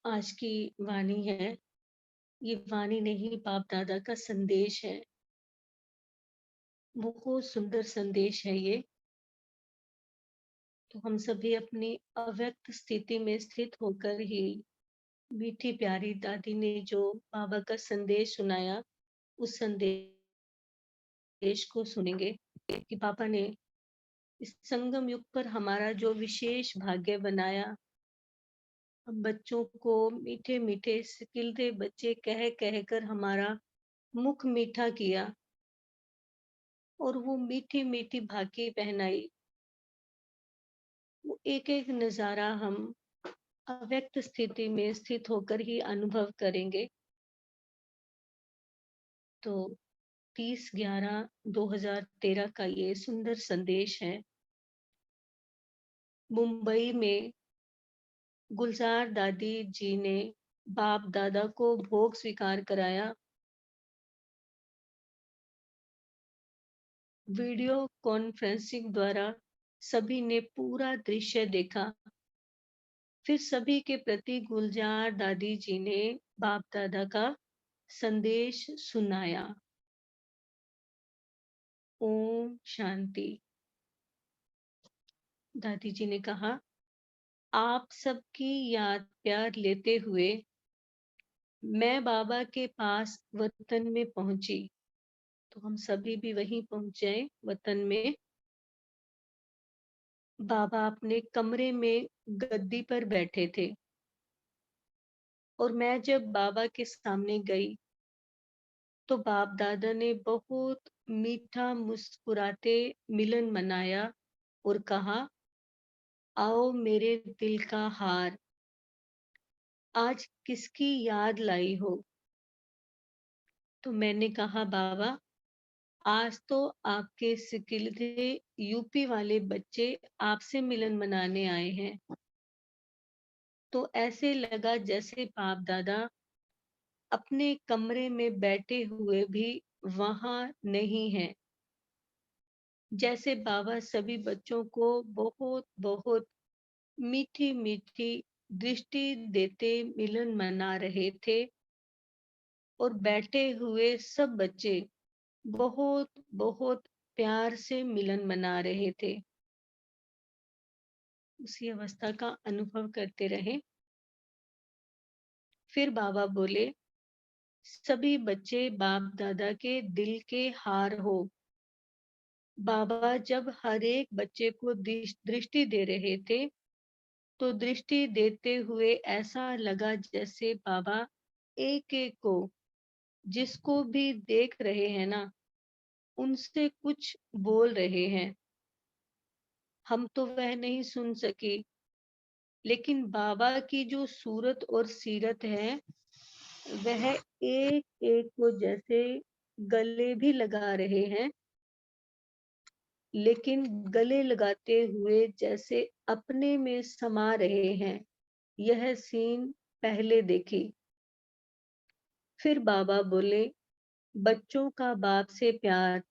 आज की वाणी है, ये वाणी नहीं बाप दादा का संदेश है। बहुत सुंदर संदेश है ये। तो हम सभी अपनी अव्यक्त स्थिति में स्थित होकर ही मीठी प्यारी दादी ने जो बाबा का संदेश सुनाया, उस संदेश को सुनेंगे कि पापा ने इस संगम युग पर हमारा जो विशेष भाग्य बनाया। हम बच्चों को मीठे मीठे सिकिलते बच्चे कह कह कर हमारा मुख मीठा किया और वो मीठी मीठी भाकी पहनाई। वो एक एक नजारा हम अव्यक्त स्थिति में स्थित होकर ही अनुभव करेंगे। तो 30/11/2013 का ये सुंदर संदेश है। मुंबई में गुलजार दादी जी ने बाप दादा को भोग स्वीकार कराया। वीडियो कॉन्फ्रेंसिंग द्वारा सभी ने पूरा दृश्य देखा। फिर सभी के प्रति गुलजार दादी जी ने बाप दादा का संदेश सुनाया। ओम शांति। दादी जी ने कहा, आप सबकी याद प्यार लेते हुए मैं बाबा के पास वतन में पहुंची। तो हम सभी भी वहीं पहुंचे वतन में। बाबा अपने कमरे में गद्दी पर बैठे थे और मैं जब बाबा के सामने गई तो बाप दादा ने बहुत मीठा मुस्कुराते मिलन मनाया और कहा, आओ मेरे दिल का हार, आज किसकी याद लाई हो। तो मैंने कहा, बाबा आज तो आपके सिकिलधे यूपी वाले बच्चे आपसे मिलन मनाने आए हैं। तो ऐसे लगा जैसे बाप दादा अपने कमरे में बैठे हुए भी वहां नहीं है। जैसे बाबा सभी बच्चों को बहुत बहुत मीठी मीठी दृष्टि देते मिलन मना रहे थे और बैठे हुए सब बच्चे बहुत बहुत प्यार से मिलन मना रहे थे। उसी अवस्था का अनुभव करते रहे। फिर बाबा बोले, सभी बच्चे बाप दादा के दिल के हार हो। बाबा जब हर एक बच्चे को दृष्टि दे रहे थे तो दृष्टि देते हुए ऐसा लगा जैसे बाबा एक एक को जिसको भी देख रहे हैं ना, उनसे कुछ बोल रहे हैं। हम तो वह नहीं सुन सके, लेकिन बाबा की जो सूरत और सीरत है, वह एक एक को जैसे गले भी लगा रहे हैं, लेकिन गले लगाते हुए जैसे अपने में समा रहे हैं। यह सीन पहले देखी। फिर बाबा बोले, बच्चों का बाप से प्यार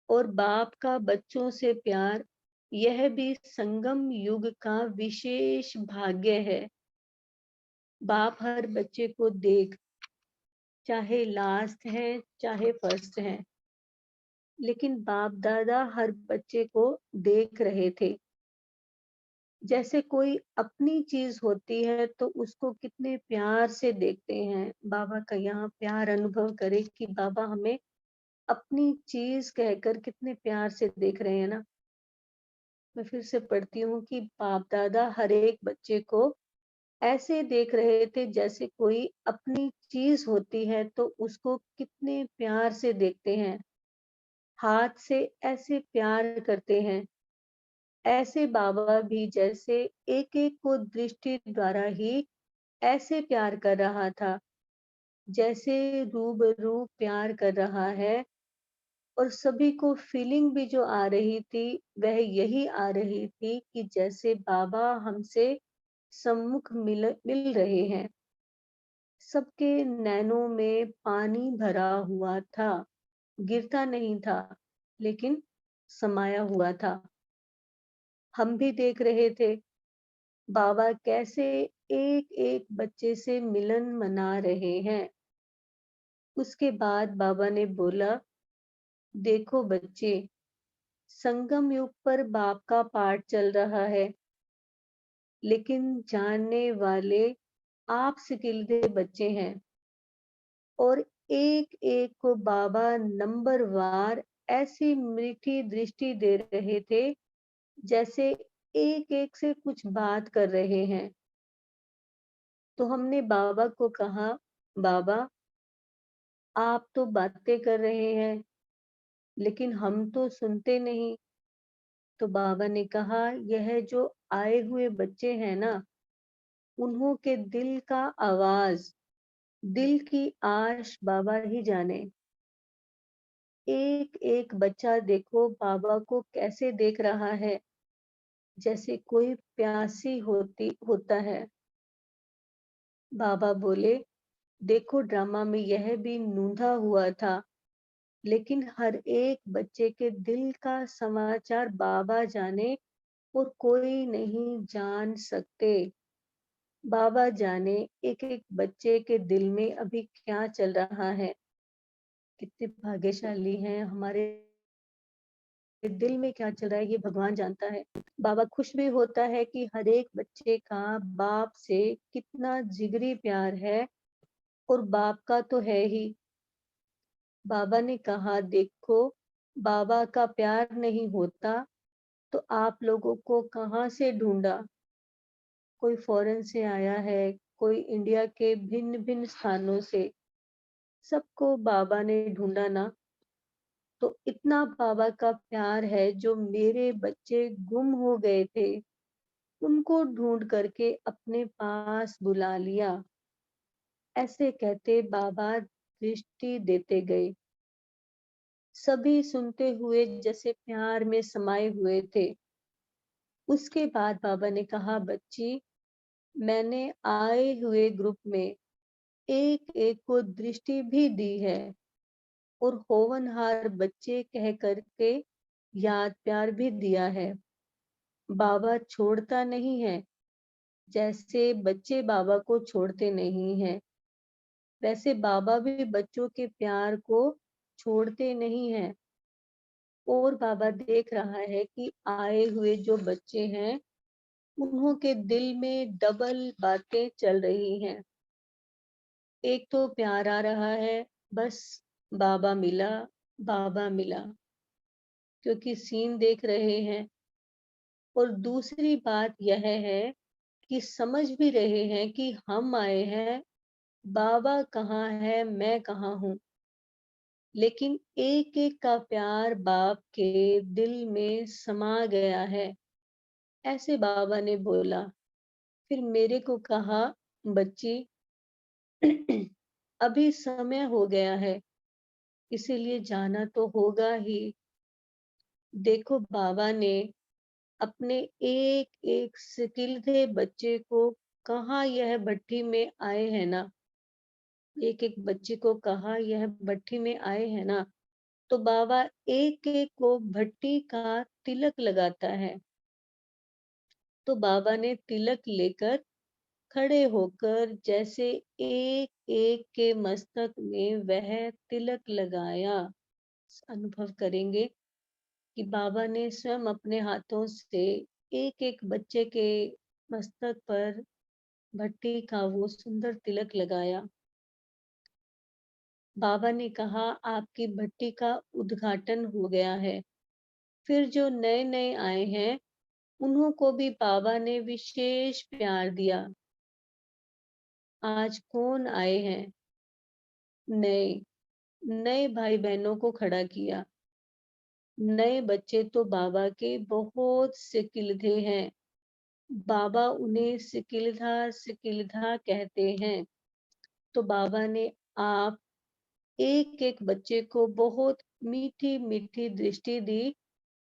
और बाप का बच्चों से प्यार, यह भी संगम युग का विशेष भाग्य है। बाप हर बच्चे को देख, चाहे लास्ट है चाहे फर्स्ट है, लेकिन बाप दादा हर बच्चे को देख रहे थे। जैसे कोई अपनी चीज होती है तो उसको कितने प्यार से देखते हैं। बाबा का यहाँ प्यार अनुभव करे कि बाबा हमें अपनी चीज कहकर कितने प्यार से देख रहे हैं ना। मैं फिर से पढ़ती हूँ कि बाप दादा हर एक बच्चे को ऐसे देख रहे थे जैसे कोई अपनी चीज होती है तो उसको कितने प्यार से देखते हैं, हाथ से ऐसे प्यार करते हैं। ऐसे बाबा भी जैसे एक एक को दृष्टि द्वारा ही ऐसे प्यार कर रहा था, जैसे रूबरू प्यार कर रहा है। और सभी को फीलिंग भी जो आ रही थी, वह यही आ रही थी कि जैसे बाबा हमसे सम्मुख मिल रहे हैं। सबके नैनों में पानी भरा हुआ था, गिरता नहीं था, लेकिन समाया हुआ था। हम भी देख रहे थे बाबा कैसे एक एक बच्चे से मिलन मना रहे हैं। उसके बाद बाबा ने बोला, देखो बच्चे, संगम युग पर बाप का पाठ चल रहा है, लेकिन जानने वाले आप सिकिलते बच्चे हैं। और एक एक को बाबा नंबरवार ऐसी मीठी दृष्टि दे रहे थे, जैसे एक एक से कुछ बात कर रहे हैं। तो हमने बाबा को कहा, बाबा, आप तो बातें कर रहे हैं, लेकिन हम तो सुनते नहीं। तो बाबा ने कहा, यह जो आए हुए बच्चे हैं ना, उन्हों के दिल का आवाज, दिल की आश बाबा ही जाने। एक एक बच्चा देखो बाबा को कैसे देख रहा है, जैसे कोई प्यासी होता है। बाबा बोले, देखो ड्रामा में यह भी नूंधा हुआ था, लेकिन हर एक बच्चे के दिल का समाचार बाबा जाने और कोई नहीं जान सकते। बाबा जाने एक एक बच्चे के दिल में अभी क्या चल रहा है। कितने भाग्यशाली हैं, हमारे दिल में क्या चल रहा है ये भगवान जानता है। बाबा खुश भी होता है कि हर एक बच्चे का बाप से कितना जिगरी प्यार है, और बाप का तो है ही। बाबा ने कहा, देखो, बाबा का प्यार नहीं होता तो आप लोगों को कहाँ से ढूंढा। कोई फॉरेन से आया है, कोई इंडिया के भिन्न भिन्न स्थानों से, सबको बाबा ने ढूंढा ना। तो इतना बाबा का प्यार है, जो मेरे बच्चे गुम हो गए थे, उनको ढूंढ करके अपने पास बुला लिया। ऐसे कहते बाबा दृष्टि देते गए। सभी सुनते हुए जैसे प्यार में समाये हुए थे। उसके बाद बाबा ने कहा, बच्ची, मैंने आए हुए ग्रुप में एक एक को दृष्टि भी दी है, और होवनहार बच्चे कह करके याद प्यार भी दिया है। बाबा छोड़ता नहीं है, जैसे बच्चे बाबा को छोड़ते नहीं हैं, वैसे बाबा भी बच्चों के प्यार को छोड़ते नहीं हैं। और बाबा देख रहा है कि आए हुए जो बच्चे हैं, उन्हों के दिल में डबल बातें चल रही हैं। एक तो प्यार आ रहा है, बस बाबा मिला, बाबा मिला, क्योंकि सीन देख रहे हैं। और दूसरी बात यह है कि समझ भी रहे हैं कि हम आए हैं, बाबा कहाँ है, मैं कहाँ हूँ। लेकिन एक एक का प्यार बाप के दिल में समा गया है। ऐसे बाबा ने बोला। फिर मेरे को कहा, बच्ची, अभी समय हो गया है, इसीलिए जाना तो होगा ही। देखो बाबा ने अपने एक एक सिकिलते बच्चे को कहा, यह भट्टी में आए हैं ना, एक एक बच्चे को कहा यह भट्टी में आए हैं ना, तो बाबा एक एक को भट्टी का तिलक लगाता है। तो बाबा ने तिलक लेकर खड़े होकर जैसे एक एक के मस्तक में वह तिलक लगाया। अनुभव करेंगे कि बाबा ने स्वयं अपने हाथों से एक एक बच्चे के मस्तक पर भट्टी का वो सुंदर तिलक लगाया। बाबा ने कहा, आपकी भट्टी का उद्घाटन हो गया है। फिर जो नए नए आए हैं, उन्हों को भी बाबा ने विशेष प्यार दिया। आज कौन आए हैं? नए नए भाई बहनों को खड़ा किया। नए बच्चे तो बाबा के बहुत सिकिलधे हैं। बाबा उन्हें सिकिलधा सिकिलधा कहते हैं। तो बाबा ने आप एक एक बच्चे को बहुत मीठी मीठी दृष्टि दी,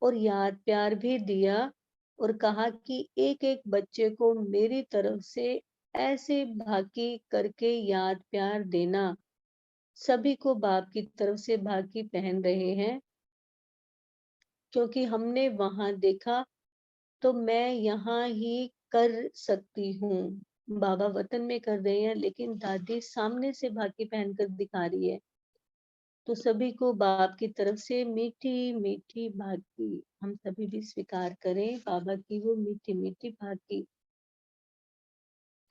और याद प्यार भी दिया, और कहा कि एक एक बच्चे को मेरी तरफ से ऐसे भाकी करके याद प्यार देना। सभी को बाप की तरफ से भाकी पहन रहे हैं, क्योंकि हमने वहां देखा, तो मैं यहाँ ही कर सकती हूँ। बाबा वतन में कर रहे हैं, लेकिन दादी सामने से भाकी पहनकर दिखा रही है। तो सभी को बाप की तरफ से मीठी मीठी भाकी हम सभी भी स्वीकार करें, बाबा की वो मीठी मीठी भाकी।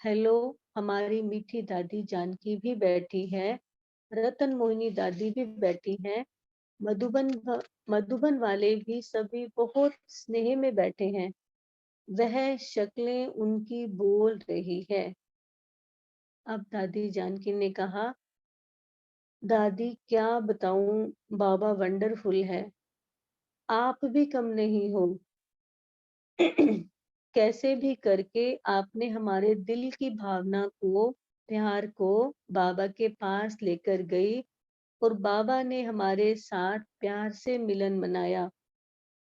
हेलो, हमारी मीठी दादी जानकी भी बैठी है, रतन मोहिनी दादी भी बैठी है, मधुबन वाले भी सभी बहुत स्नेह में बैठे हैं। वह शक्लें उनकी बोल रही है। अब दादी जानकी ने कहा, दादी क्या बताऊं, बाबा वंडरफुल है, आप भी कम नहीं हो। कैसे भी करके आपने हमारे दिल की भावना को, प्यार को बाबा के पास लेकर गई, और बाबा ने हमारे साथ प्यार से मिलन मनाया।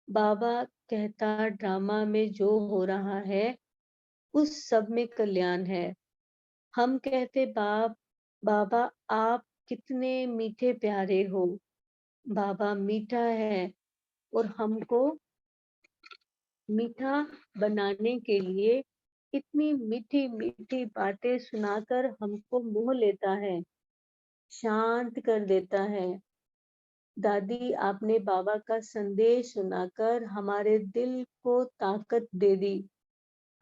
बाबा कहता ड्रामा में जो हो रहा है उस सब में कल्याण है। हम कहते बाबा आप कितने मीठे प्यारे हो। बाबा मीठा है और हमको मीठा बनाने के लिए इतनी मीठी मीठी बातें सुनाकर हमको मोह लेता है, शांत कर देता है। दादी आपने बाबा का संदेश सुनाकर हमारे दिल को ताकत दे दी।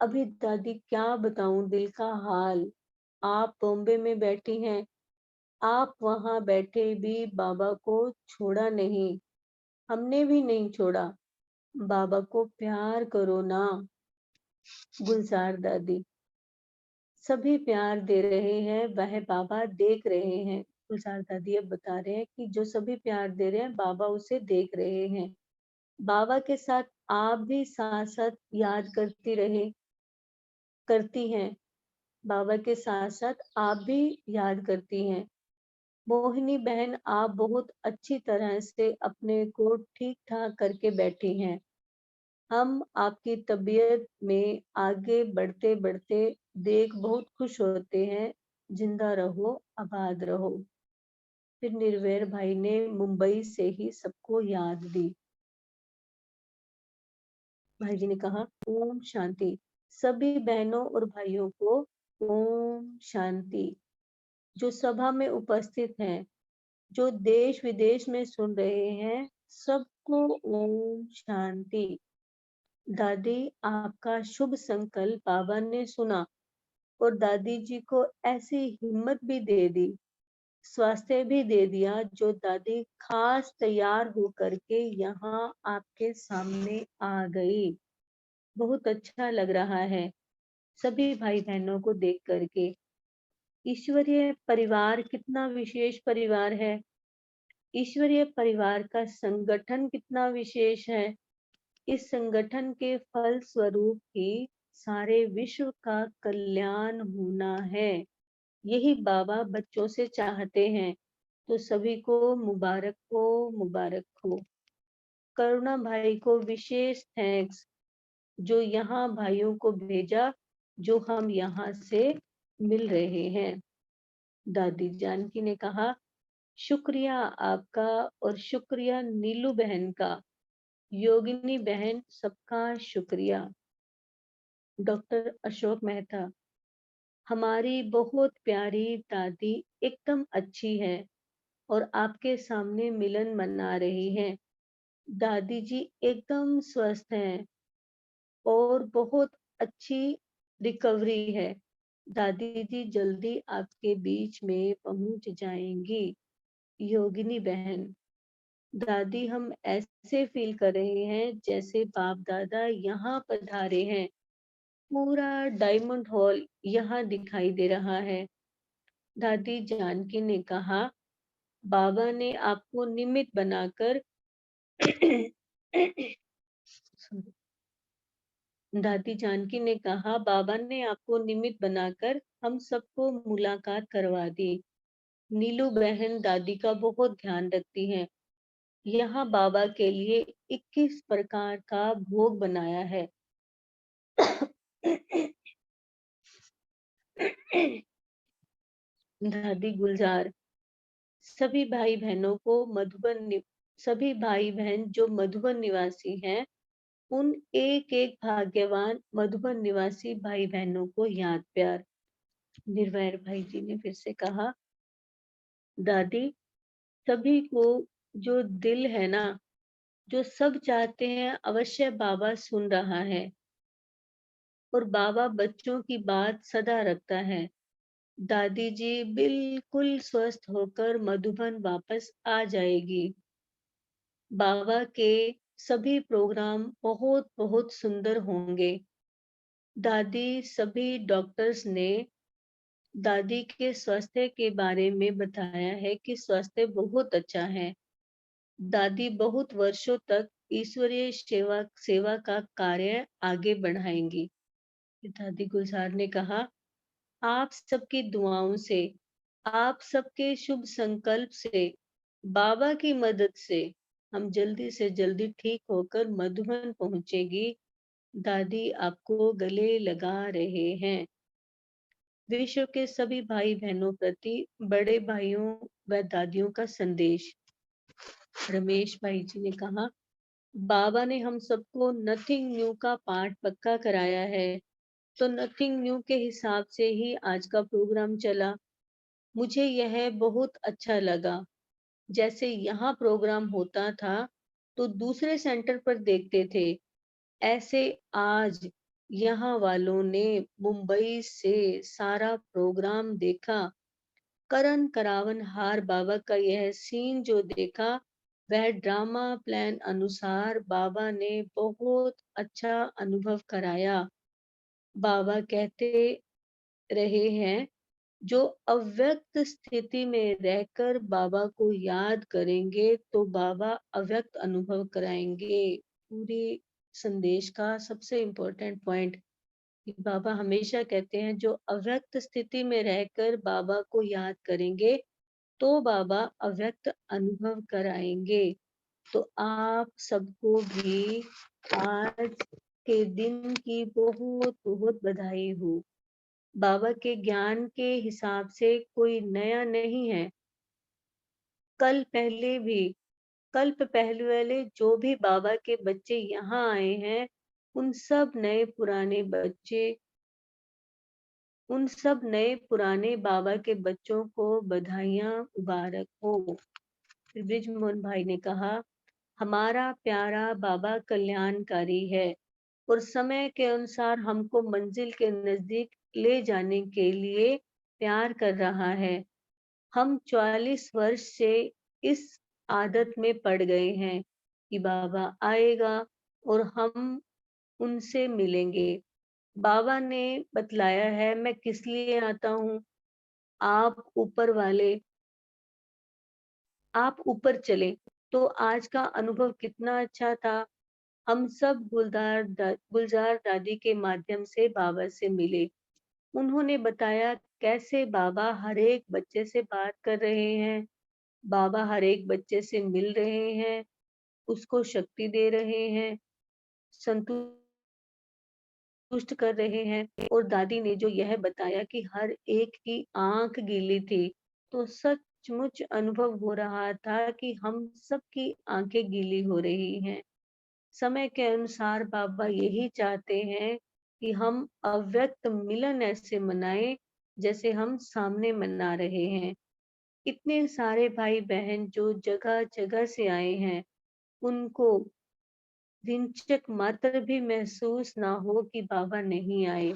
अभी दादी क्या बताऊं दिल का हाल। आप बॉम्बे में बैठी हैं, आप वहां बैठे भी बाबा को छोड़ा नहीं, हमने भी नहीं छोड़ा। बाबा को प्यार करो ना। गुलजार दादी, सभी प्यार दे रहे हैं, वह बाबा देख रहे हैं। गुलजार दादी अब बता रहे हैं कि जो सभी प्यार दे रहे हैं बाबा उसे देख रहे हैं। बाबा के साथ आप भी साथ साथ याद करती हैं। बाबा के साथ साथ आप भी याद करती हैं। मोहिनी बहन, आप बहुत अच्छी तरह से अपने को ठीक ठाक करके बैठी हैं। हम आपकी तबीयत में आगे बढ़ते बढ़ते देख बहुत खुश होते हैं। जिंदा रहो, आबाद रहो। फिर निर्वैर भाई ने मुंबई से ही सबको याद दी। भाई जी ने कहा, ओम शांति। सभी बहनों और भाइयों को ओम शांति। जो सभा में उपस्थित हैं, जो देश विदेश में सुन रहे हैं, सबको ओम शांति। दादी, आपका शुभ संकल्प बाबा ने सुना और दादी जी को ऐसी हिम्मत भी दे दी, स्वास्थ्य भी दे दिया, जो दादी खास तैयार होकर के यहाँ आपके सामने आ गई। बहुत अच्छा लग रहा है सभी भाई बहनों को देख करके। ईश्वरीय परिवार कितना विशेष परिवार है। ईश्वरीय परिवार का संगठन कितना विशेष है। इस संगठन के फल स्वरूप ही सारे विश्व का कल्याण होना है। यही बाबा बच्चों से चाहते हैं। तो सभी को मुबारक हो, मुबारक हो। करुणा भाई को विशेष थैंक्स, जो यहाँ भाइयों को भेजा, जो हम यहाँ से मिल रहे हैं। दादी जानकी ने कहा, शुक्रिया आपका और शुक्रिया नीलू बहन का, योगिनी बहन, सबका शुक्रिया। डॉक्टर अशोक मेहता, हमारी बहुत प्यारी दादी एकदम अच्छी है और आपके सामने मिलन मना रही हैं। दादी जी एकदम स्वस्थ हैं और बहुत अच्छी रिकवरी है। दादी जी जल्दी आपके बीच में पहुंच जाएंगी। योगिनी बहन, दादी हम ऐसे फील कर रहे हैं जैसे बाप दादा यहाँ पधारे हैं। पूरा डायमंड हॉल यहाँ दिखाई दे रहा है। दादी जानकी ने कहा, बाबा ने आपको निमित्त बनाकर दादी जानकी ने कहा, बाबा ने आपको निमित्त बनाकर हम सबको मुलाकात करवा दी। नीलू बहन दादी का बहुत ध्यान रखती हैं। यहाँ बाबा के लिए 21 प्रकार का भोग बनाया है। दादी गुलजार, सभी भाई बहनों को सभी भाई बहन जो मधुबन निवासी हैं उन एक एक भाग्यवान मधुबन निवासी भाई बहनों को याद प्यार। निर्वैर भाई जी ने फिर से कहा, दादी, सभी को जो दिल है ना, जो सब चाहते हैं अवश्य बाबा सुन रहा है, और बाबा बच्चों की बात सदा रखता है। दादी जी बिल्कुल स्वस्थ होकर मधुबन वापस आ जाएगी। बाबा के सभी प्रोग्राम बहुत बहुत सुंदर होंगे। दादी सभी डॉक्टर्स ने दादी के स्वास्थ्य के बारे में बताया है कि स्वास्थ्य बहुत अच्छा है। दादी बहुत वर्षों तक ईश्वरीय सेवा सेवा का कार्य आगे बढ़ाएंगी। दादी गुलजार ने कहा, आप सबकी दुआओं से, आप सबके शुभ संकल्प से, बाबा की मदद से हम जल्दी से जल्दी ठीक होकर मधुबन पहुंचेगी। दादी आपको गले लगा रहे हैं। विश्व के सभी भाई बहनों प्रति बड़े भाइयों व दादियों का संदेश। रमेश भाई जी ने कहा, बाबा ने हम सबको नथिंग न्यू का पाठ पक्का कराया है, तो नथिंग न्यू के हिसाब से ही आज का प्रोग्राम चला। मुझे यह बहुत अच्छा लगा। जैसे यहाँ प्रोग्राम होता था तो दूसरे सेंटर पर देखते थे, ऐसे आज यहाँ वालों ने मुंबई से सारा प्रोग्राम देखा। करण करावन हार बाबा का यह सीन जो देखा, वह ड्रामा प्लान अनुसार बाबा ने बहुत अच्छा अनुभव कराया। बाबा कहते रहे हैं, जो अव्यक्त स्थिति में रहकर बाबा को याद करेंगे तो बाबा अव्यक्त अनुभव कराएंगे। पूरे संदेश का सबसे इम्पोर्टेंट पॉइंट कि बाबा हमेशा कहते हैं, जो अव्यक्त स्थिति में रहकर बाबा को याद करेंगे तो बाबा अव्यक्त अनुभव कराएंगे। तो आप सबको भी आज के दिन की बहुत बहुत बधाई हो। बाबा के ज्ञान के हिसाब से कोई नया नहीं है। कल्प पहले वाले जो भी बाबा के बच्चे यहाँ आए हैं, उन सब नए पुराने बच्चे उन सब नए पुराने बाबा के बच्चों को बधाइयाँ मुबारक हो। ब्रिजमोहन भाई ने कहा, हमारा प्यारा बाबा कल्याणकारी है और समय के अनुसार हमको मंजिल के नजदीक ले जाने के लिए प्यार कर रहा है। हम 44 वर्ष से इस आदत में पड़ गए हैं कि बाबा आएगा और हम उनसे मिलेंगे। बाबा ने बतलाया है, मैं किस लिए आता हूँ। आप ऊपर वाले आप ऊपर चले। तो आज का अनुभव कितना अच्छा था। हम सब गुलजार दादी के माध्यम से बाबा से मिले। उन्होंने बताया कैसे बाबा हर एक बच्चे से बात कर रहे हैं, बाबा हर एक बच्चे से मिल रहे हैं, उसको शक्ति दे रहे हैं, संतुष्ट कर रहे हैं। और दादी ने जो यह बताया कि हर एक की आंख गीली थी, तो सचमुच अनुभव हो रहा था कि हम सबकी आंखें गीली हो रही हैं। समय के अनुसार बाबा यही चाहते हैं कि हम अव्यक्त मिलन ऐसे मनाएं जैसे हम सामने मना रहे हैं। इतने सारे भाई बहन जो जगह जगह से आए हैं, उनको दिनचक मात्र भी महसूस ना हो कि बाबा नहीं आए।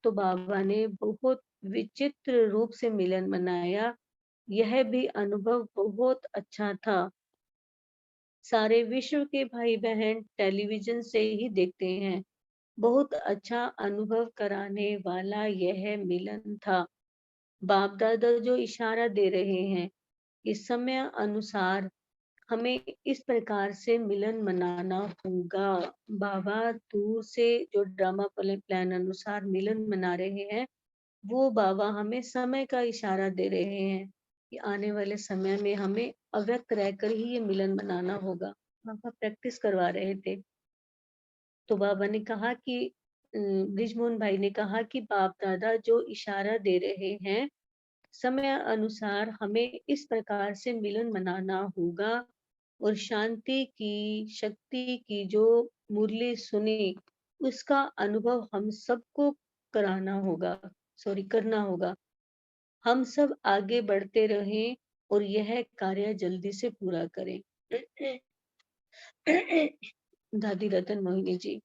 तो बाबा ने बहुत विचित्र रूप से मिलन मनाया। यह भी अनुभव बहुत अच्छा था। सारे विश्व के भाई बहन टेलीविजन से ही देखते हैं। बहुत अच्छा अनुभव कराने वाला यह मिलन था। बाप दादा जो इशारा दे रहे हैं कि समय अनुसार हमें इस प्रकार से मिलन मनाना होगा। बाबा दूर से जो ड्रामा प्लान अनुसार मिलन मना रहे हैं, वो बाबा हमें समय का इशारा दे रहे हैं कि आने वाले समय में हमें अव्यक्त रहकर ही ये मिलन मनाना होगा। बाबा प्रैक्टिस करवा रहे थे। तो बाबा ने कहा कि ब्रिजमोहन भाई ने कहा कि बाप दादा जो इशारा दे रहे हैं, समय अनुसार हमें इस प्रकार से मिलन मनाना होगा और शांति की, शक्ति की जो मुरली सुनी, उसका अनुभव हम सबको करना होगा। हम सब आगे बढ़ते रहें और यह कार्य जल्दी से पूरा करें। दादी रतन मोहिनी जी,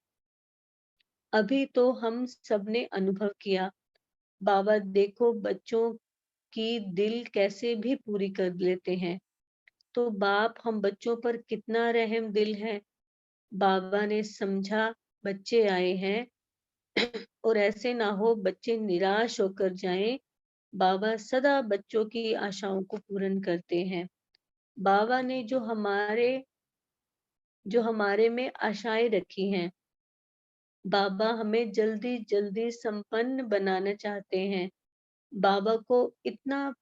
अभी तो हम सबने अनुभव किया, बाबा देखो बच्चों की दिल कैसे भी पूरी कर लेते हैं। तो बाप हम बच्चों पर कितना रहम दिल है। बाबा ने समझा बच्चे आए हैं और ऐसे ना हो बच्चे निराश होकर जाएं। बाबा सदा बच्चों की आशाओं को पूर्ण करते हैं। बाबा ने जो हमारे में आशाएं रखी हैं, बाबा हमें जल्दी जल्दी संपन्न बनाना चाहते हैं। बाबा को इतना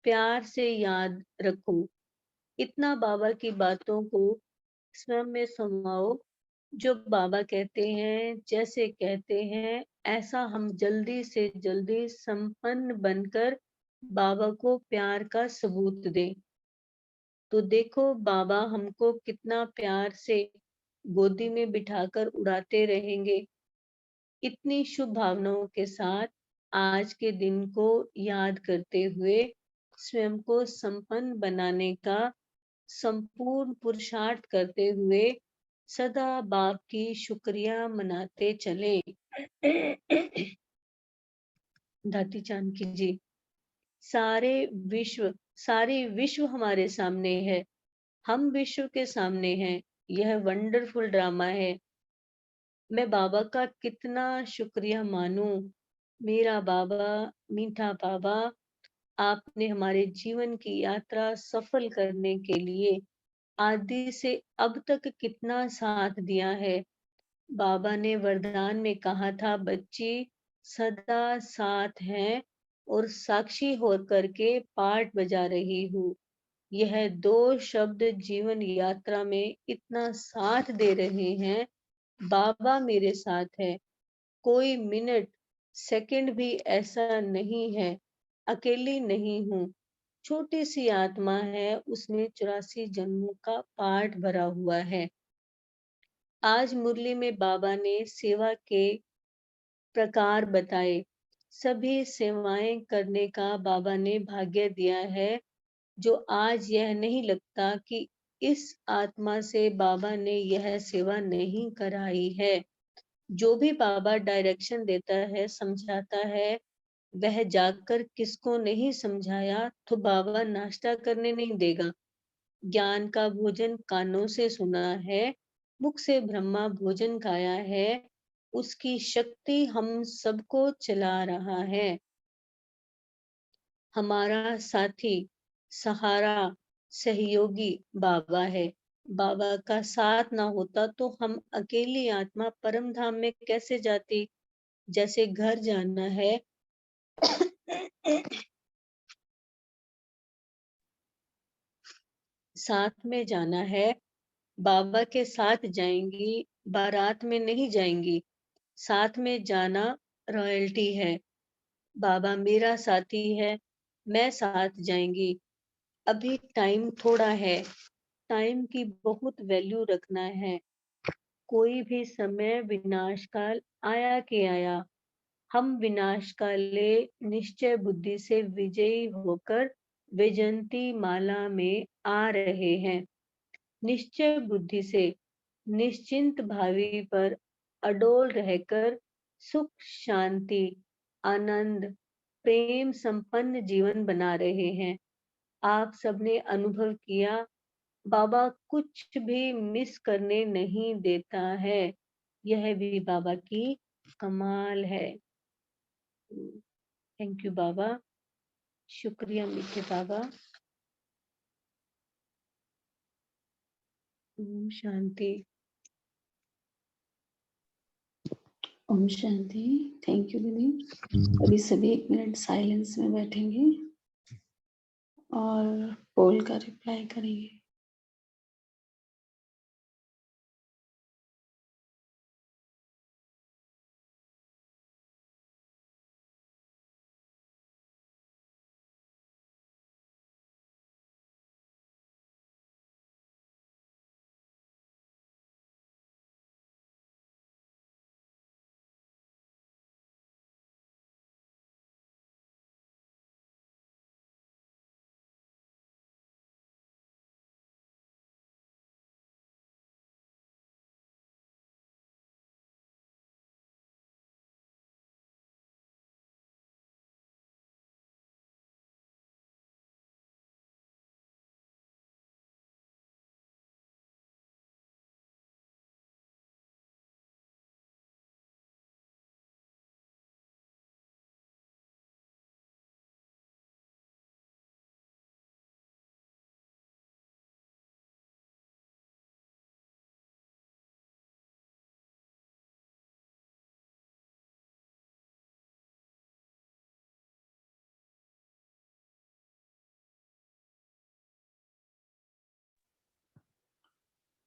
प्यार से याद रखो, इतना बाबा की बातों को स्वयं में समाओ। जो बाबा कहते हैं, जैसे कहते हैं, ऐसा हम जल्दी से जल्दी संपन्न बनकर बाबा को प्यार का सबूत दें। तो देखो बाबा हमको कितना प्यार से गोदी में बिठाकर उड़ाते रहेंगे। इतनी शुभ भावनाओं के साथ आज के दिन को याद करते हुए स्वयं को संपन्न बनाने का संपूर्ण पुरुषार्थ करते हुए सदा बाप की शुक्रिया मनाते चले। दाती जानकी जी, सारे सारी विश्व हमारे सामने है, हम विश्व के सामने हैं। यह वंडरफुल ड्रामा है। मैं बाबा का कितना शुक्रिया मानूं। मेरा बाबा, मीठा बाबा, आपने हमारे जीवन की यात्रा सफल करने के लिए आदि से अब तक कितना साथ दिया है। बाबा ने वरदान में कहा था, बच्ची सदा साथ हैं और साक्षी होकर के पाठ बजा रही हूँ। यह दो शब्द जीवन यात्रा में इतना साथ दे रहे हैं। बाबा मेरे साथ है। कोई मिनट, सेकंड भी ऐसा नहीं है, अकेली नहीं हूँ। छोटी सी आत्मा है, उसमें 84 जन्मों का पाठ भरा हुआ है। आज मुरली में बाबा ने सेवा के प्रकार बताए। सभी सेवाएं करने का बाबा ने भाग्य दिया है। जो आज यह नहीं लगता कि इस आत्मा से बाबा ने यह सेवा नहीं कराई है। जो भी बाबा डायरेक्शन देता है, समझाता है, वह जाकर किसको नहीं समझाया तो बाबा नाश्ता करने नहीं देगा। ज्ञान का भोजन कानों से सुना है, मुख से ब्रह्मा भोजन खाया है। उसकी शक्ति हम सबको चला रहा है। हमारा साथी, सहारा, सहयोगी बाबा है। बाबा का साथ ना होता तो हम अकेली आत्मा परम धाम में कैसे जाती। जैसे घर जाना है साथ में जाना है, बाबा के साथ जाएंगी, बारात में नहीं जाएंगी। साथ में जाना रॉयल्टी है। बाबा मेरा साथी है, मैं साथ जाएंगी। अभी टाइम थोड़ा है, टाइम की बहुत वैल्यू रखना है। कोई भी समय विनाश काल आया के आया। हम विनाश काले निश्चय बुद्धि से विजयी होकर वैजयंती माला में आ रहे हैं। निश्चय बुद्धि से निश्चिंत भावी पर अडोल रहकर सुख, शांति, आनंद, प्रेम संपन्न जीवन बना रहे हैं। आप सबने अनुभव किया, बाबा कुछ भी मिस करने नहीं देता है। यह भी बाबा की कमाल है। थैंक यू बाबा, शुक्रिया मीठे बाबा। ओम शांति। ओम शांति। थैंक यू दीदी। अभी सभी 1 मिनट साइलेंस में बैठेंगे और पोल का रिप्लाई करेंगे।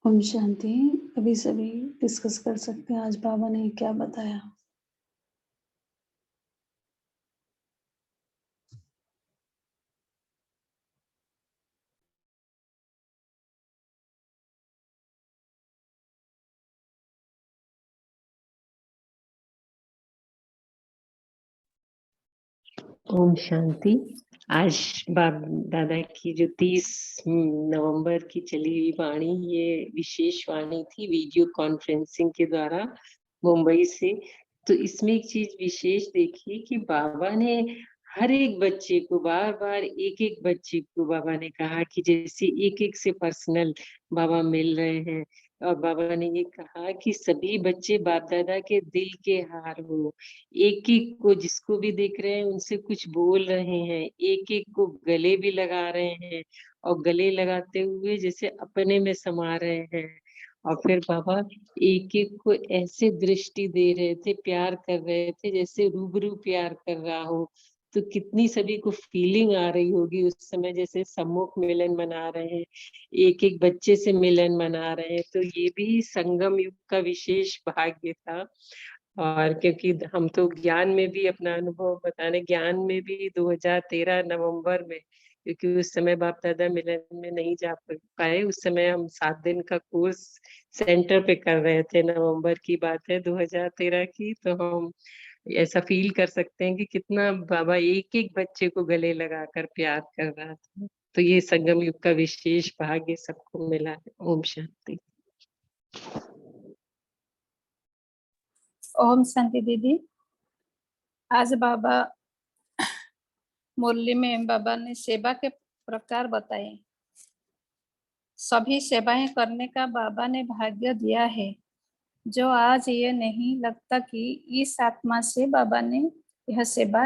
ओम शांति। अभी सभी डिस्कस कर सकते हैं आज बाबा ने क्या बताया। ओम शांति। आज बाप दादा की जो 30 नवंबर की चली हुई वाणी, ये विशेष वाणी थी वीडियो कॉन्फ्रेंसिंग के द्वारा मुंबई से। तो इसमें एक चीज विशेष देखी कि बाबा ने हर एक बच्चे को बार बार एक एक बच्चे को बाबा ने कहा कि जैसे एक एक से पर्सनल बाबा मिल रहे हैं। और बाबा ने ये कहा कि सभी बच्चे बाप दादा के दिल के हार हो, एक एक को जिसको भी देख रहे हैं उनसे कुछ बोल रहे हैं, एक एक को गले भी लगा रहे हैं और गले लगाते हुए जैसे अपने में समा रहे हैं। और फिर बाबा एक एक को ऐसे दृष्टि दे रहे थे, प्यार कर रहे थे जैसे रूबरू प्यार कर रहा हो। तो कितनी सभी को फीलिंग आ रही होगी उस समय, जैसे सम्मुख मिलन मना रहे हैं, एक एक बच्चे से मिलन मना रहे हैं। तो ये भी संगम युग का विशेष भाग्य था। और क्योंकि हम तो ज्ञान में भी अपना अनुभव बताने, ज्ञान में भी 2013 नवंबर में, क्योंकि उस समय बाप दादा मिलन में नहीं जा पाए, उस समय हम 7 दिन का कोर्स सेंटर पे कर रहे थे। नवंबर की बात है 2013 की। तो हम ऐसा फील कर सकते हैं कि कितना बाबा एक एक बच्चे को गले लगाकर प्यार कर रहा था। तो ये संगम युग का विशेष भाग्य सबको मिला है। ओम शांति। ओम शांति दीदी। आज बाबा मुरली में बाबा ने सेवा के प्रकार बताए। सभी सेवाएं करने का बाबा ने भाग्य दिया है, जो आज ये नहीं लगता कि इस आत्मा से बाबा ने यह सेवा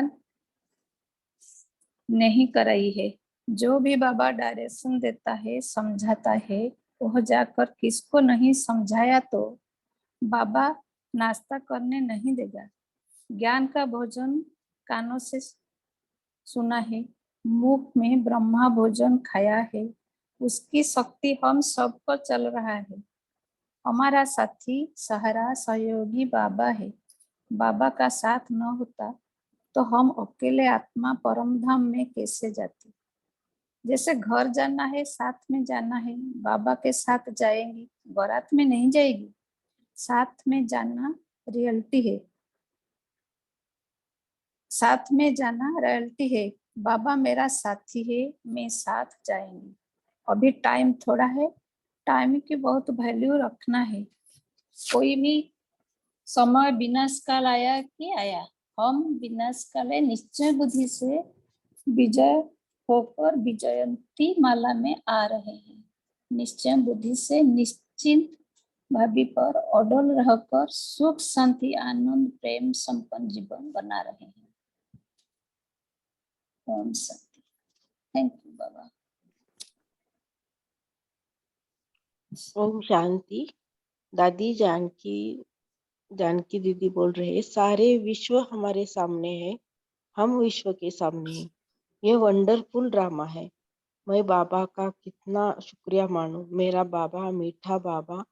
नहीं कराई है। जो भी बाबा डायरेक्शन देता है, समझाता है, वह जाकर किसको नहीं समझाया तो बाबा नाश्ता करने नहीं देगा। ज्ञान का भोजन कानों से सुना है, मुख में ब्रह्मा भोजन खाया है, उसकी शक्ति हम सब पर चल रहा है। हमारा साथी सहारा सहयोगी बाबा है। बाबा का साथ न होता तो हम अकेले आत्मा परम धाम में कैसे जाते। जैसे घर जाना है, साथ में जाना है, बाबा के साथ जाएंगी, बारात में नहीं जाएगी। साथ में जाना रियलिटी है, साथ में जाना रियलिटी है। बाबा मेरा साथी है, मैं साथ जाएंगी। अभी टाइम थोड़ा है, टाइम की बहुत वैल्यू रखना है। कोई भी समय विनाश काल आया कि आया, हम विनाश काले निश्चय बुद्धि से विजय होकर विजयंती माला में आ रहे हैं। निश्चय बुद्धि से निश्चिंत भावी पर अडल रहकर सुख शांति आनंद प्रेम संपन्न जीवन बना रहे हैं। ओम शांति। थैंक यू बाबा। ओम शांति। दादी जानकी दीदी बोल रहे हैं, सारे विश्व हमारे सामने है, हम विश्व के सामने हैं। ये वंडरफुल ड्रामा है। मैं बाबा का कितना शुक्रिया मानूं। मेरा बाबा, मीठा बाबा,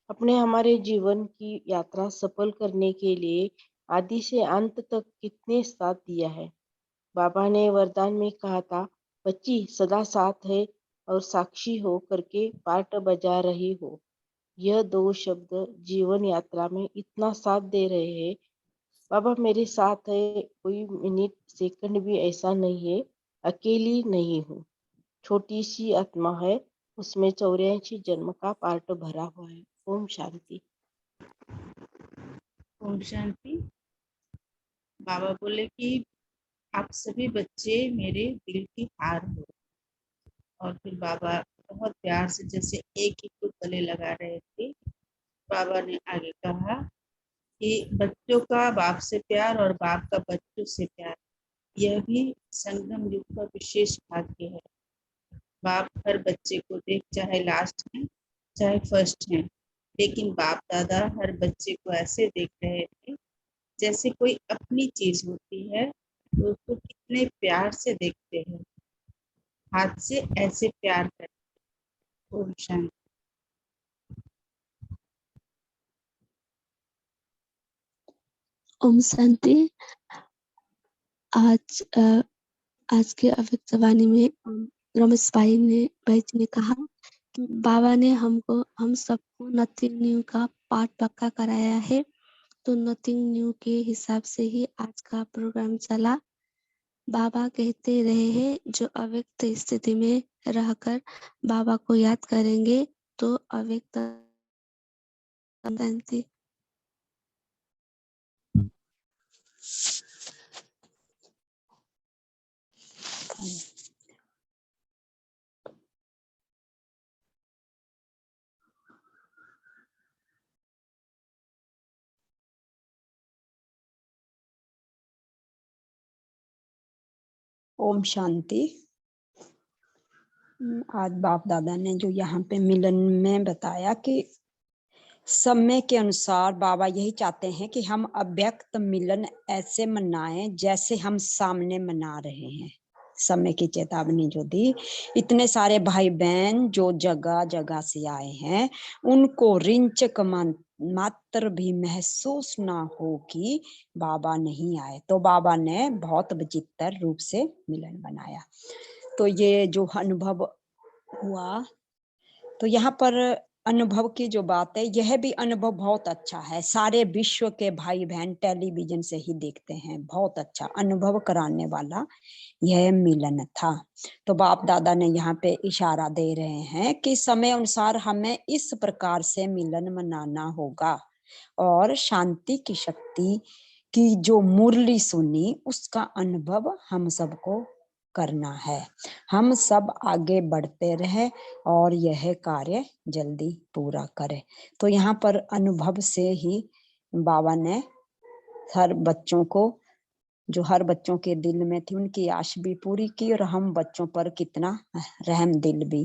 अपने हमारे जीवन की यात्रा सफल करने के लिए आदि से अंत तक कितने साथ दिया है। बाबा ने वरदान में कहा था, बच्ची सदा साथ है और साक्षी हो करके पाठ बजा रही हो। यह 2 शब्द जीवन यात्रा में इतना साथ दे रहे हैं। बाबा मेरे साथ है, कोई मिनट सेकंड भी ऐसा नहीं है, अकेली नहीं हूँ। छोटी सी आत्मा है, उसमें 84 जन्म का पार्ट भरा हुआ है। ओम शांति। ओम शांति। बाबा बोले कि आप सभी बच्चे मेरे दिल की हार हो। और फिर बाबा बहुत प्यार से जैसे एक एक को गले लगा रहे थे। बाबा ने आगे कहा कि बच्चों का बाप से प्यार और बाप का बच्चों से प्यार, यह भी संगम युग का विशेष भाग्य है। बाप हर बच्चे को देख, चाहे लास्ट है चाहे फर्स्ट है, लेकिन बाप दादा हर बच्चे को ऐसे देख रहे थे जैसे कोई अपनी चीज होती है, तो उसको कितने प्यार से देखते हैं, हाथ से ऐसे प्यार करते। ओम शांति। ओम शांति। आज के अव्यक्त वाणी में रमेश भाई जी ने कहा कि बाबा ने हम सबको नथिंग न्यू का पाठ पक्का कराया है। तो नथिंग न्यू के हिसाब से ही आज का प्रोग्राम चला। बाबा कहते रहे हैं जो अव्यक्त स्थिति में रहकर बाबा को याद करेंगे तो अव्यक्त शांति। ओम शांति। आज बाप दादा ने जो यहाँ पे मिलन में बताया कि समय के अनुसार बाबा यही चाहते हैं कि हम अव्यक्त मिलन ऐसे मनाएं जैसे हम सामने मना रहे हैं। समय की चेतावनी जो दी, इतने सारे भाई बहन जो जगह जगह से आए हैं, उनको रिंचक मात्र भी महसूस ना हो कि बाबा नहीं आए। तो बाबा ने बहुत विचित्र रूप से मिलन बनाया। तो ये जो अनुभव हुआ, तो यहाँ पर अनुभव की जो बात है, यह भी अनुभव बहुत अच्छा है। सारे विश्व के भाई बहन टेलीविजन से ही देखते हैं। बहुत अच्छा अनुभव कराने वाला यह मिलन था। तो बाप दादा ने यहाँ पे इशारा दे रहे हैं कि समय अनुसार हमें इस प्रकार से मिलन मनाना होगा। और शांति की शक्ति की जो मुरली सुनी, उसका अनुभव हम सबको करना है। हम सब आगे बढ़ते रहे और यह कार्य जल्दी पूरा करें। तो यहाँ पर अनुभव से ही बाबा ने हर बच्चों को, जो हर बच्चों के दिल में थी, उनकी आश भी पूरी की। और हम बच्चों पर कितना रहम दिल भी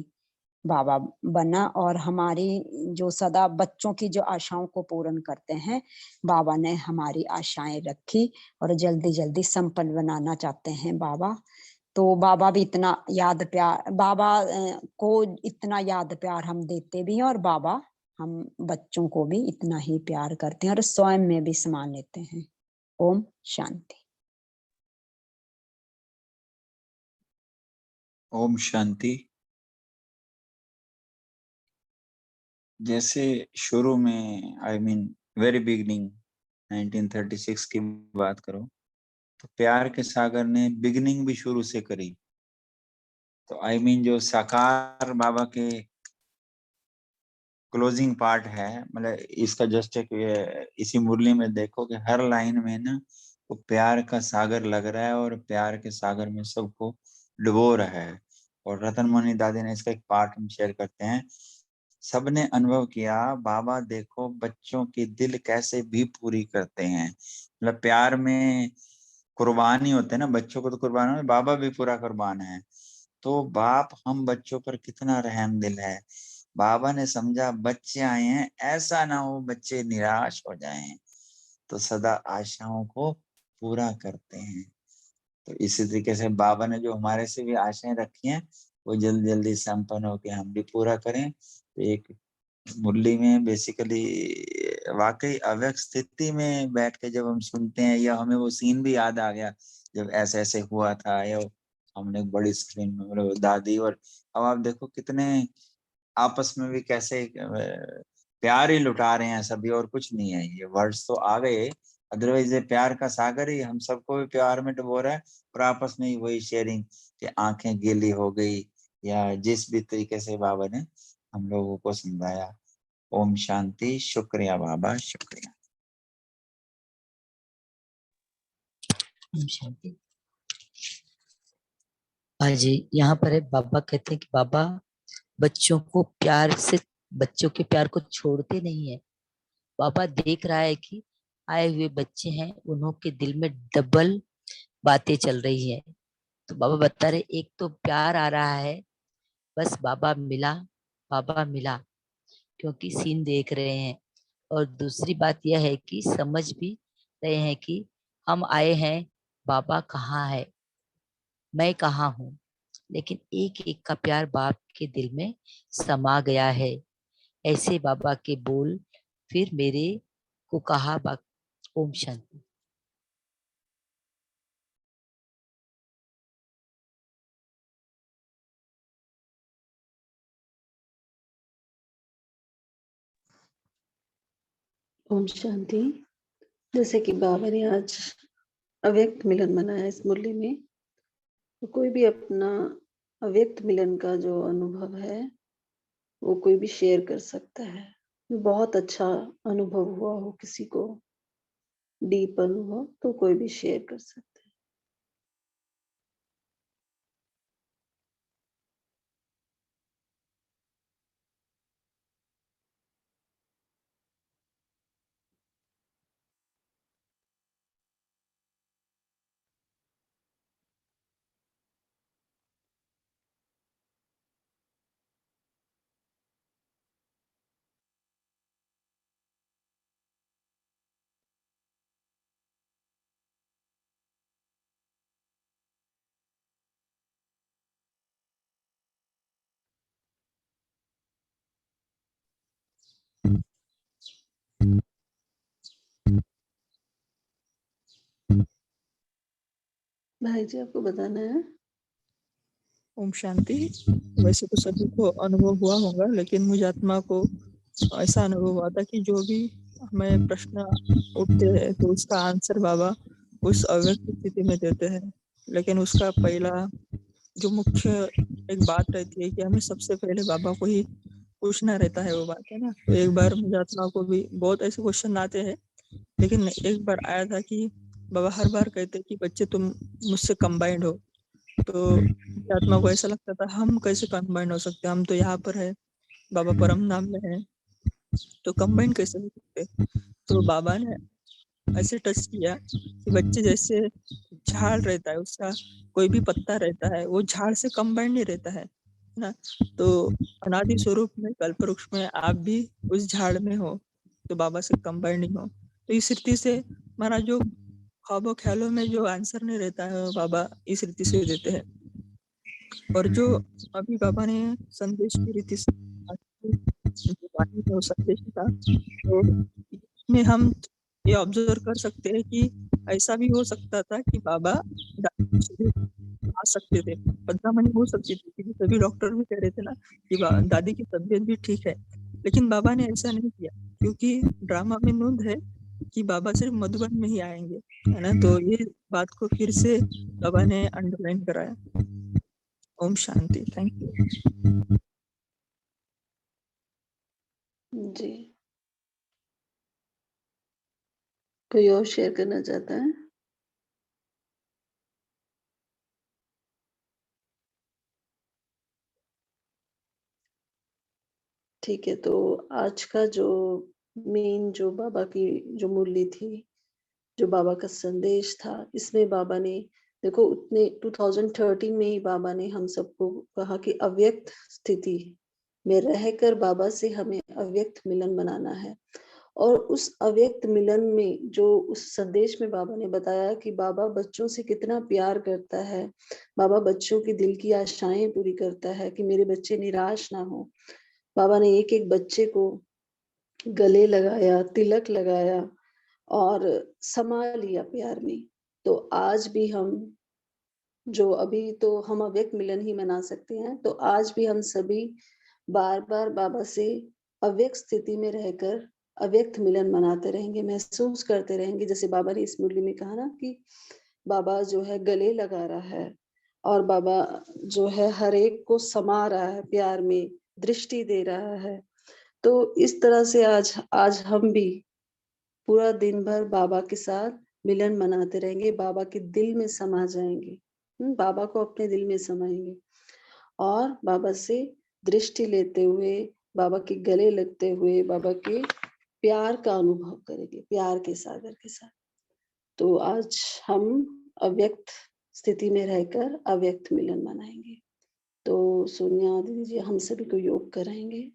बाबा बना। और हमारी जो सदा बच्चों की जो आशाओं को पूर्ण करते हैं, बाबा ने हमारी आशाएं रखी और जल्दी जल्दी संपन्न बनाना चाहते हैं बाबा। तो बाबा भी इतना याद प्यार, बाबा को इतना याद प्यार हम देते भी हैं, और बाबा हम बच्चों को भी इतना ही प्यार करते हैं और स्वयं में भी समा लेते हैं। ओम शांति। ओम शांति। जैसे शुरू में वेरी बिगनिंग 1936 की बात करो, तो प्यार के सागर ने बिगनिंग भी शुरू से करी। तो जो साकार बाबा के क्लोजिंग पार्ट है, मतलब इसका जस्ट एक इसी मुरली में देखो कि हर लाइन में ना वो प्यार का सागर लग रहा है और प्यार के सागर में सबको डुबो रहा है। और रतन मोहनी दादी ने इसका एक पार्ट हम शेयर करते हैं। सबने अनुभव किया, बाबा देखो बच्चों के दिल कैसे भी पूरी करते हैं। मतलब प्यार में कुर्बानी होते हैं ना, बच्चों को तो कुर्बान है, बाबा भी पूरा कुर्बान है। तो बाप हम बच्चों पर कितना रहम दिल है। बाबा ने समझा बच्चे आए हैं, ऐसा ना हो बच्चे निराश हो जाएं, तो सदा आशाओं को पूरा करते हैं। तो इसी तरीके से बाबा ने जो हमारे से भी आशाएं रखी हैं, वो जल्दी जल्दी संपन्न होके हम भी पूरा करें। तो एक मुरली में बेसिकली वाकई अव्यक्त स्थिति में बैठ के जब हम सुनते हैं, या हमें वो सीन भी याद आ गया जब ऐसे ऐसे हुआ था, या हमने बड़ी स्क्रीन में, मतलब दादी, और अब आप देखो कितने आपस में भी कैसे प्यार ही लुटा रहे हैं सभी, और कुछ नहीं है। ये वर्ड्स तो आ गए, अदरवाइज ये प्यार का सागर ही हम सबको भी प्यार में डुबो रहा है। और आपस में ही वही शेयरिंग कि आंखें गीली हो गई, या जिस भी तरीके से बाबा ने हम लोगों को समझाया। ओम शांति। शुक्रिया बाबा, शुक्रिया। ओम शांति। आज यहाँ पर है, बाबा कहते हैं कि बाबा बच्चों को प्यार से, बच्चों के प्यार को छोड़ते नहीं है। बाबा देख रहा है कि आए हुए बच्चे हैं, उन्हों के दिल में डबल बातें चल रही है। तो बाबा बता रहे, एक तो प्यार आ रहा है, बस बाबा मिला, बाबा मिला, क्योंकि सीन देख रहे हैं। और दूसरी बात यह है कि समझ भी रहे हैं कि हम आए हैं, बाबा कहाँ है, मैं कहाँ हूँ। लेकिन एक एक का प्यार बाप के दिल में समा गया है। ऐसे बाबा के बोल फिर मेरे को कहा। ओम शांति। ओम शांति। जैसे कि बाबा ने आज अव्यक्त मिलन मनाया इस मुरली में, तो कोई भी अपना अव्यक्त मिलन का जो अनुभव है वो कोई भी शेयर कर सकता है। बहुत अच्छा अनुभव हुआ हो किसी को, डीप अनुभव, तो कोई भी शेयर कर सकता है। भाई जी आपको बताना है? ओम शांति। वैसे तो सभी को अनुभव हुआ होगा, लेकिन मुझे आत्मा को ऐसा अनुभव हुआ था कि जो भी हमें प्रश्न उठते हैं तो उसका आंसर बाबा उस अव्यक्त स्थिति में देते हैं। लेकिन उसका पहला जो मुख्य एक बात रहती है कि हमें सबसे पहले बाबा को ही पूछना रहता है, वो बात है ना। तो एक बार मुझे आत्मा को भी बहुत ऐसे क्वेश्चन आते हैं, लेकिन एक बार आया था कि बाबा हर बार कहते कि बच्चे तुम मुझसे कंबाइंड हो। तो आत्मा को ऐसा लगता था हम कैसे कंबाइंड हो सकते, हम तो यहाँ पर है, बाबा परम नाम में है, तो कंबाइन कैसे हो सकते। तो बाबा ने ऐसे टच किया कि बच्चे जैसे झाड़ रहता है, उसका कोई भी पत्ता रहता है वो झाड़ से कंबाइंड नहीं रहता है ना। तो अनादि स्वरूप में कल्पवृक्ष में आप भी उस झाड़ में हो, तो बाबा से कंबाइंडिंग हो। तो इस रीति से हमारा जो ख्वाबों ख्यालों में जो आंसर नहीं रहता है वो बाबा इस रीति से देते हैं। और जो अभी बाबा ने संदेश की रीति से संदेश था, तो इसमें हम ये ऑब्जर्व कर सकते हैं कि ऐसा भी हो सकता था कि बाबा आ सकते थे, बदनामी हो सकती थी, क्योंकि सभी डॉक्टर भी कह रहे थे ना कि दादी की तबीयत भी ठीक है। लेकिन बाबा ने ऐसा नहीं किया, क्योंकि ड्रामा में नोंद है कि बाबा सिर्फ मधुबन में ही आएंगे, है ना। तो ये बात को फिर से बाबा ने अंडरलाइन कराया। ओम शांति। थैंक यू जी, कोई और शेयर करना चाहता है? ठीक है, तो आज का जो मेन जो बाबा की जो मुरली थी, जो बाबा का संदेश था, इसमें बाबा ने देखो उतने 2013 में ही बाबा ने हम सबको कहा कि अव्यक्त स्थिति में रहकर बाबा से हमें अव्यक्त मिलन बनाना है। और उस अव्यक्त मिलन में जो उस संदेश में बाबा ने बताया कि बाबा बच्चों से कितना प्यार करता है, बाबा बच्चों की दिल की आशाएं पूरी करता है कि मेरे बच्चे निराश ना हो। बाबा ने एक एक बच्चे को गले लगाया, तिलक लगाया और समा लिया प्यार में। तो आज भी हम जो अभी तो हम अव्यक्त मिलन ही मना सकते हैं, तो आज भी हम सभी बार-बार बाबा से अव्यक्त स्थिति में रहकर अव्यक्त मिलन मनाते रहेंगे, महसूस करते रहेंगे। जैसे बाबा ने इस मुरली में कहा ना कि बाबा जो है गले लगा रहा है और बाबा जो है हर एक को समा रहा है प्यार में, दृष्टि दे रहा है। तो इस तरह से आज हम भी पूरा दिन भर बाबा के साथ मिलन मनाते रहेंगे, बाबा के दिल में समा जाएंगे, बाबा को अपने दिल में समाएंगे और बाबा से दृष्टि लेते हुए, बाबा के गले लगते हुए, बाबा के प्यार का अनुभव करेंगे, प्यार के सागर के साथ। तो आज हम अव्यक्त स्थिति में रहकर अव्यक्त मिलन मनाएंगे। तो सोनिया दीदी जी हम सभी को योग कराएंगे।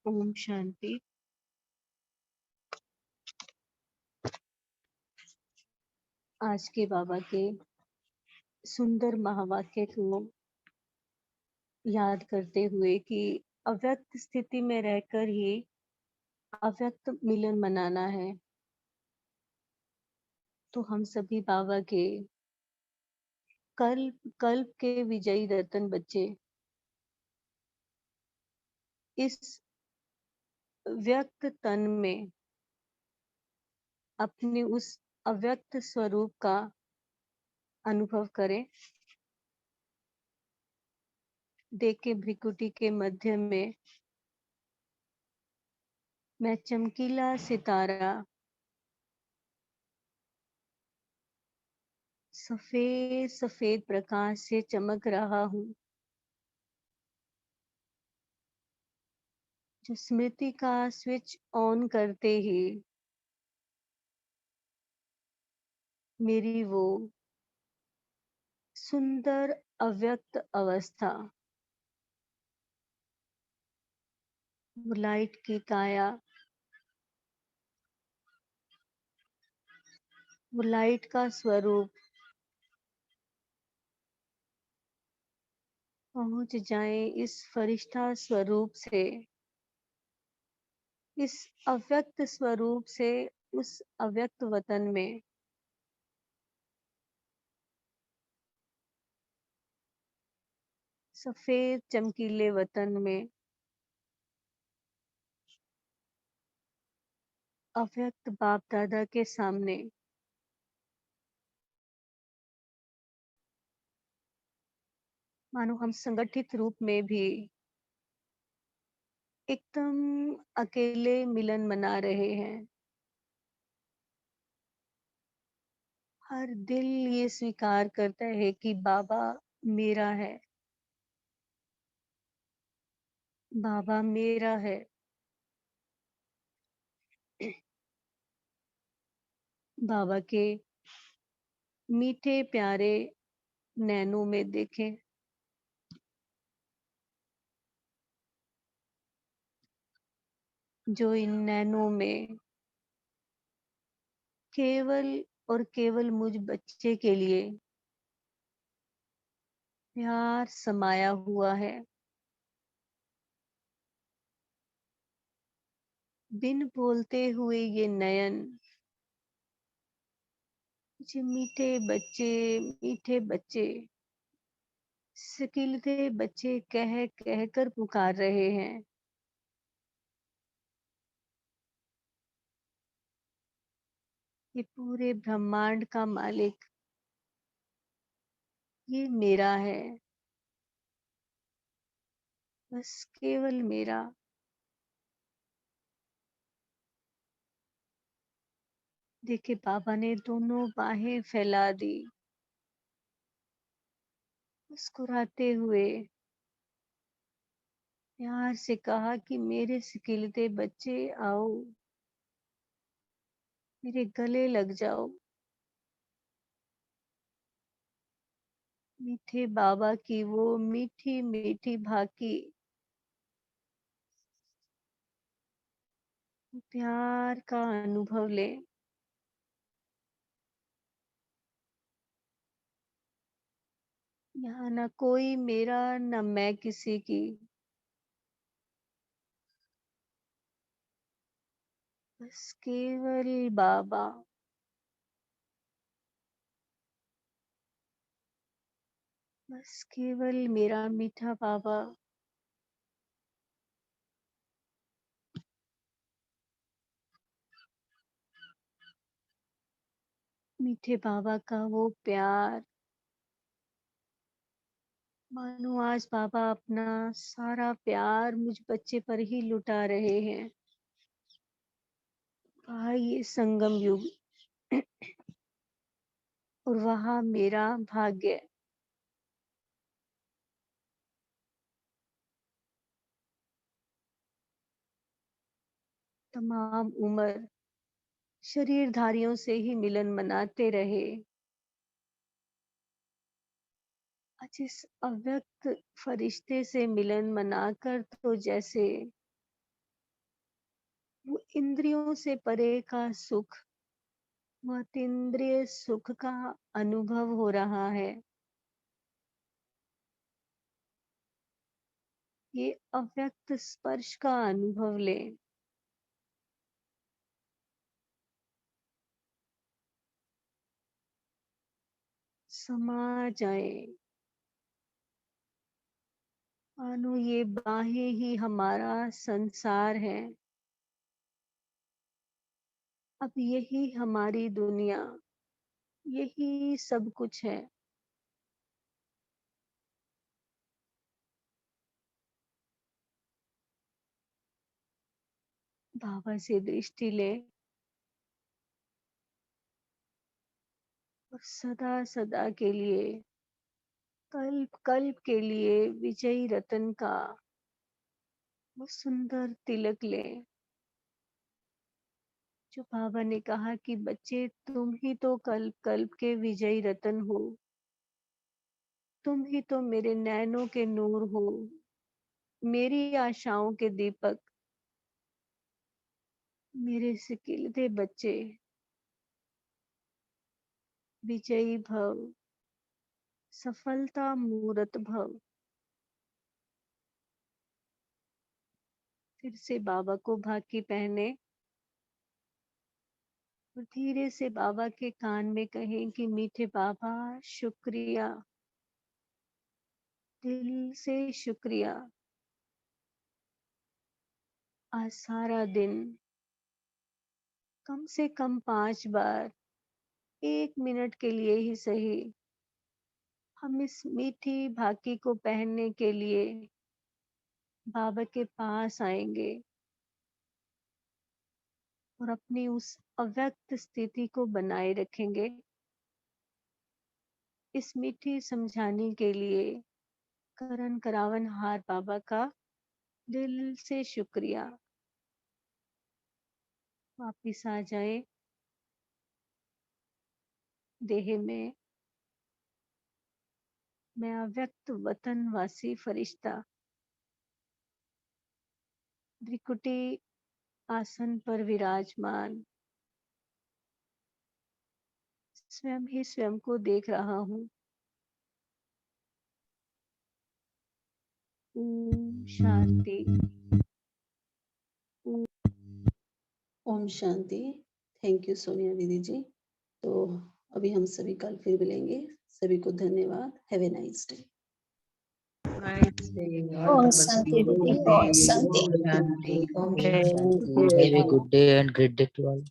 ओम शांति। आज के बाबा के सुंदर महावाक्य को याद करते हुए कि अव्यक्त स्थिति में रहकर ही अव्यक्त मिलन मनाना है, तो हम सभी बाबा के कल्प के विजयी रतन बच्चे इस व्यक्त तन में अपने उस अव्यक्त स्वरूप का अनुभव करें। देखे भ्रिकुटी के मध्य में मैं चमकीला सितारा सफेद सफेद प्रकाश से चमक रहा हूँ, जो स्मृति का स्विच ऑन करते ही मेरी वो सुंदर अव्यक्त अवस्था, वो लाइट की काया, वो लाइट का स्वरूप पहुंच जाए इस फरिश्ता स्वरूप से, इस अव्यक्त स्वरूप से उस अव्यक्त वतन में। सफेद चमकीले वतन में अव्यक्त बाप दादा के सामने मानो हम संगठित रूप में भी एकदम अकेले मिलन मना रहे हैं। हर दिल ये स्वीकार करता है कि बाबा मेरा है, बाबा मेरा है। बाबा के मीठे प्यारे नैनों में देखें, जो इन नैनों में केवल और केवल मुझ बच्चे के लिए प्यार समाया हुआ है। बिन बोलते हुए ये नयन मुझे मीठे बच्चे सिकिलते बच्चे कह कह कर पुकार रहे हैं। ये पूरे ब्रह्मांड का मालिक ये मेरा है, बस केवल मेरा। देखिए बाबा ने दोनों बाहें फैला दी, मुस्कुराते हुए प्यार से कहा कि मेरे सिकिलते बच्चे आओ, मेरे गले लग जाओ। मीठे बाबा की वो मीठी मीठी भाकी प्यार का अनुभव ले। यहाँ न कोई मेरा न मैं किसी की, बस केवल बाबा। बस केवल मेरा मीठा बाबा। मीठे बाबा का वो प्यार, मानो आज बाबा अपना सारा प्यार मुझ बच्चे पर ही लुटा रहे हैं। कहा ये संगम युग और वहाँ मेरा भाग्य। तमाम उम्र शरीरधारियों से ही मिलन मनाते रहे, आज इस अव्यक्त फरिश्ते से मिलन मनाकर तो जैसे वो इंद्रियों से परे का सुख, वो अतीन्द्रिय सुख का अनुभव हो रहा है। ये अव्यक्त स्पर्श का अनुभव ले। समा जाए, मानो ये बाहें ही हमारा संसार है। अब यही हमारी दुनिया, यही सब कुछ है। बाबा से दृष्टि ले और सदा सदा के लिए, कल्प कल्प के लिए विजयी रतन का वो सुंदर तिलक ले, जो बाबा ने कहा कि बच्चे तुम ही तो कल्प कल्प के विजयी रतन हो, तुम ही तो मेरे नैनों के नूर हो, मेरी आशाओं के दीपक, मेरे सिकिलते बच्चे, विजयी भव, सफलता मूरत भव। फिर से बाबा को भाकी पहने और धीरे से बाबा के कान में कहें कि मीठे बाबा शुक्रिया, दिल से शुक्रिया। आज सारा दिन कम से कम 5 बार 1 मिनट के लिए ही सही, हम इस मीठी भाकी को पहनने के लिए बाबा के पास आएंगे और अपनी उस अव्यक्त स्थिति को बनाए रखेंगे। इस मीठी समझाने के लिए करण करावन हार बाबा का दिल से शुक्रिया। वापिस आ जाए देह में। मैं अव्यक्त वतनवासी फरिश्ता त्रिकुटी आसन पर विराजमान स्वयं ही स्वयं को देख रहा हूँ। ओम शांति। ओम शांति। थैंक यू सोनिया दीदी जी। तो अभी हम सभी कल फिर मिलेंगे। सभी को धन्यवाद। Have a nice day. ओम शांति दीदी, ओम शांति। Have a good day and great day to all.